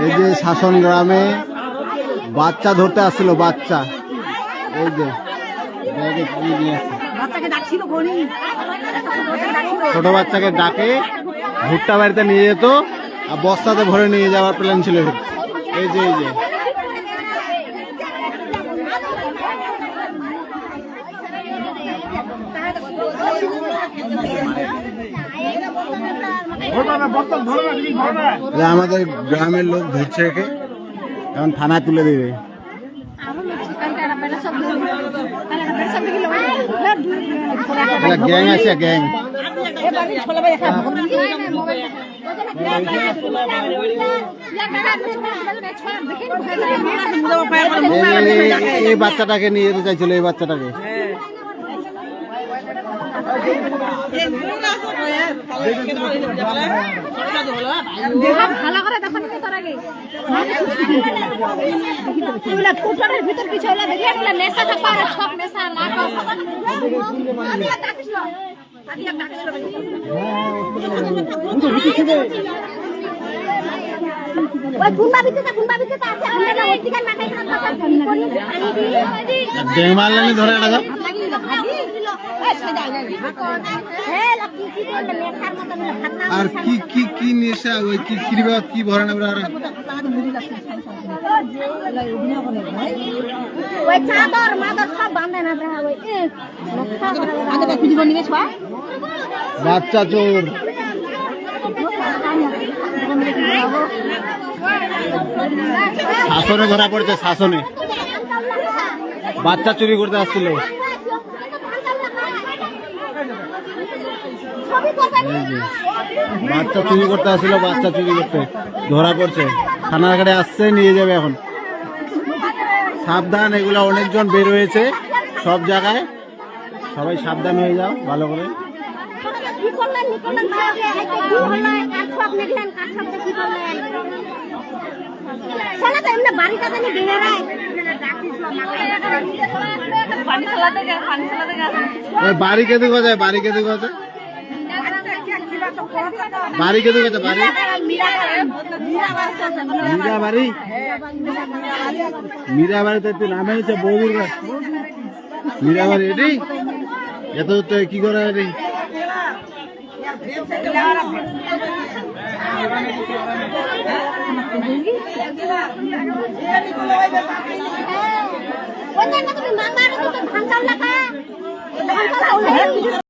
এই যে শাসন গ্রামে বাচ্চা ধরতে আসছিল, বাচ্চা এই যে কি নিয়ে আসছে, ছোট বাচ্চাকে ডাকে ভুট্টা বাড়িতে নিয়ে যেত আর বস্তাতে ভরে নিয়ে যাওয়ার প্ল্যান ছিল। এই যে আমাদের গ্রামের লোক ধরছে একে, এখন থানায় তুলে দেবে। গ্যাং আছে, গ্যাং। এই বাচ্চাটাকে নিয়ে যেতে চাইছিল, এই বাচ্চাটাকে। ধরে আর কি কি কি নেশা, ওই কি কি ভরে নেবে বাচ্চা চোর। শাসনে ধরা পড়েছে, শাসনে বাচ্চা চুরি করতে আসছিল। বাচ্চা চুরি করতে আসছিল, বাচ্চা চুরি করতে ধরা পড়ছে, থানার কাছে আসছে, নিয়ে যাবে এখন। সাবধান, এগুলো অনেকজন বের হয়েছে সব জায়গায়, সবাই সাবধান হয়ে যাও ভালো করে। বাড়ি কেঁদে কোথায়, বাড়ি কেঁদে কোথায়, বাড়ি কেঁদে কোথায়, বাড়ি মীরাবাড়ি, মীরাবাড়িতে একটু নামে হচ্ছে বৌদির মীরাবাড়ি। এটি এত কি করে এটি